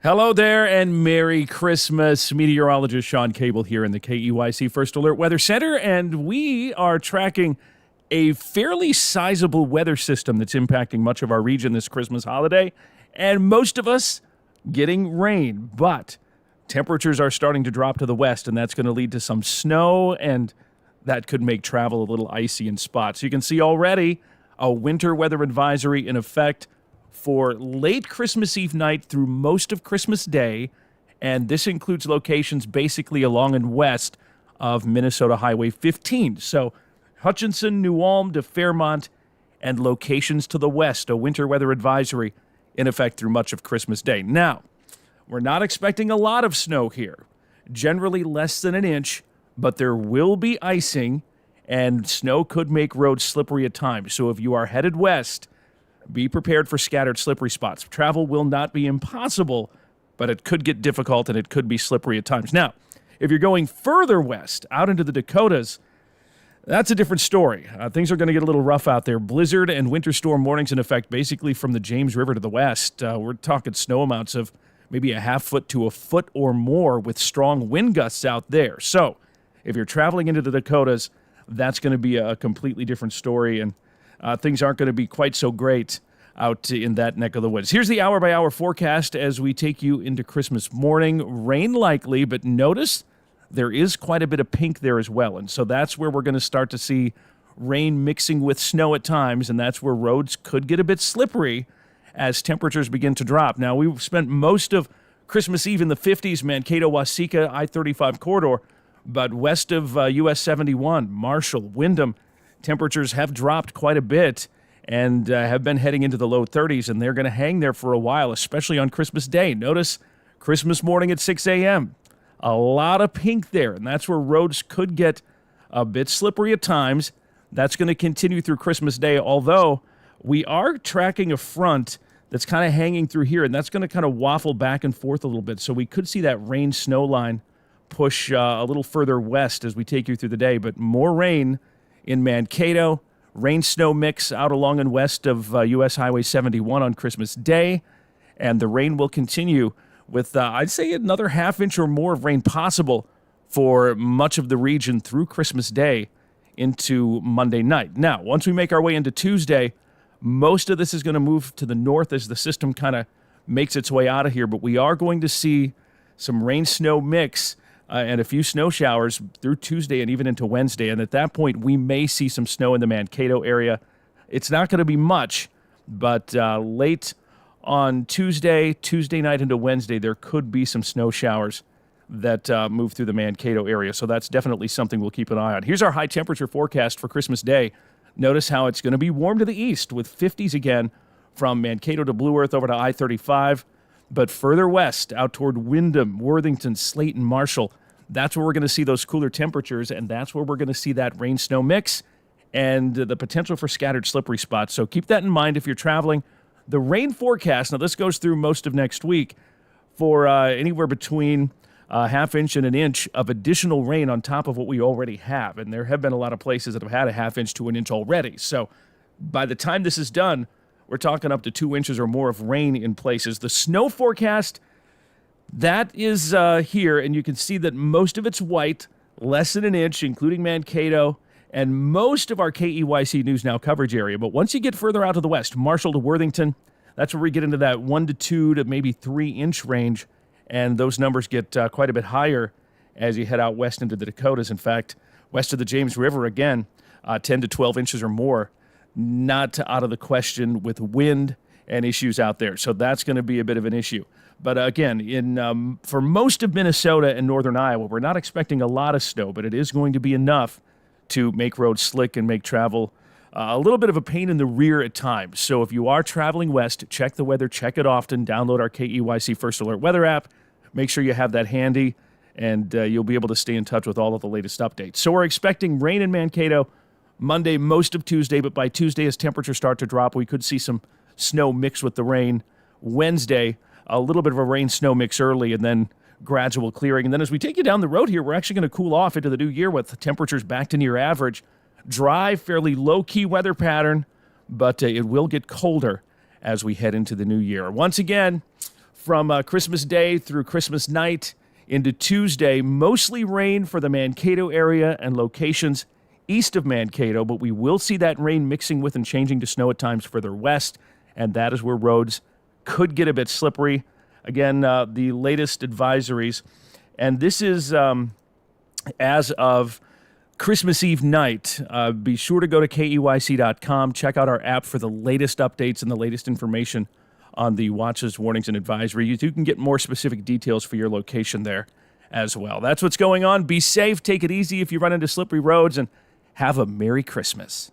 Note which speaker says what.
Speaker 1: Hello there and Merry Christmas. Meteorologist Shawn here in the KEYC First Alert Weather Center, and we are tracking a fairly sizable weather system that's impacting much of our region this Christmas holiday, and most of us getting rain. But temperatures are starting to drop to the west, and that's going to lead to some snow, and that could make travel a little icy in spots. You can see already a winter weather advisory in effect for late Christmas Eve night through most of Christmas Day, and this includes locations basically along and west of Minnesota Highway 15. So Hutchinson, New Ulm to Fairmont, and locations to the west, a winter weather advisory in effect through much of Christmas Day. Now, we're not expecting a lot of snow here, generally less than an inch, but there will be icing, and snow could make roads slippery at times. So if you are headed west, be prepared for scattered slippery spots. Travel will not be impossible, but it could get difficult and it could be slippery at times. Now, if you're going further west, out into the Dakotas, that's a different story. Things are going to get a little rough out there. Blizzard and winter storm warnings in effect basically from the James River to the west. We're talking snow amounts of maybe a half foot to a foot or more with strong wind gusts out there. So if you're traveling into the Dakotas, that's going to be a completely different story, and things aren't going to be quite so great out in that neck of the woods. Here's the hour-by-hour forecast as we take you into Christmas morning. Rain likely, but notice there is quite a bit of pink there as well. And so that's where we're going to start to see rain mixing with snow at times, and that's where roads could get a bit slippery as temperatures begin to drop. Now, we've spent most of Christmas Eve in the 50s, Mankato, Waseca, I-35 corridor, but west of US 71, Marshall, Windham, temperatures have dropped quite a bit and have been heading into the low 30s, and they're going to hang there for a while, especially on Christmas Day. Notice Christmas morning at 6 a.m. A lot of pink there, and that's where roads could get a bit slippery at times. That's going to continue through Christmas Day, although we are tracking a front that's kind of hanging through here, and that's going to kind of waffle back and forth a little bit. So we could see that rain-snow line push a little further west as we take you through the day, but more rain in Mankato, rain-snow mix out along and west of US Highway 71 on Christmas Day, and the rain will continue with, I'd say, another half inch or more of rain possible for much of the region through Christmas Day into Monday night. Now, once we make our way into Tuesday, most of this is going to move to the north as the system kind of makes its way out of here, but we are going to see some rain-snow mix and a few snow showers through Tuesday and even into Wednesday. And at that point, we may see some snow in the Mankato area. It's not going to be much, but late on Tuesday night into Wednesday, there could be some snow showers that move through the Mankato area. So that's definitely something we'll keep an eye on. Here's our high temperature forecast for Christmas Day. Notice how it's going to be warm to the east with 50s again from Mankato to Blue Earth over to I-35. But further west, out toward Windham, Worthington, Slayton, Marshall, that's where we're going to see those cooler temperatures, and that's where we're going to see that rain-snow mix and the potential for scattered slippery spots. So keep that in mind if you're traveling. The rain forecast, now this goes through most of next week, for anywhere between a half inch and an inch of additional rain on top of what we already have. And there have been a lot of places that have had a half inch to an inch already. So by the time this is done, we're talking up to 2 inches or more of rain in places. The snow forecast, that is here, and you can see that most of it's white, less than an inch, including Mankato, and most of our KEYC News Now coverage area. But once you get further out to the west, Marshall to Worthington, that's where we get into that 1 to 2 to maybe 3 inch range, and those numbers get quite a bit higher as you head out west into the Dakotas. In fact, west of the James River, again, 10 to 12 inches or more. Not out of the question with wind and issues out there. So that's going to be a bit of an issue. But again, for most of Minnesota and northern Iowa, we're not expecting a lot of snow, but it is going to be enough to make roads slick and make travel a little bit of a pain in the rear at times. So if you are traveling west, check the weather, check it often, download our KEYC First Alert weather app, make sure you have that handy, and you'll be able to stay in touch with all of the latest updates. So we're expecting rain in Mankato Monday, most of Tuesday, but by Tuesday, as temperatures start to drop, we could see some snow mix with the rain. Wednesday, a little bit of a rain-snow mix early, and then gradual clearing. And then as we take you down the road here, we're actually going to cool off into the new year with temperatures back to near average. Dry, fairly low-key weather pattern, but it will get colder as we head into the new year. Once again, from Christmas Day through Christmas night into Tuesday, mostly rain for the Mankato area and locations east of Mankato, but we will see that rain mixing with and changing to snow at times further west, and that is where roads could get a bit slippery. Again, the latest advisories, and this is as of Christmas Eve night. Be sure to go to KEYC.com, check out our app for the latest updates and the latest information on the watches, warnings, and advisories. You can get more specific details for your location there as well. That's what's going on. Be safe, take it easy if you run into slippery roads, and have a Merry Christmas.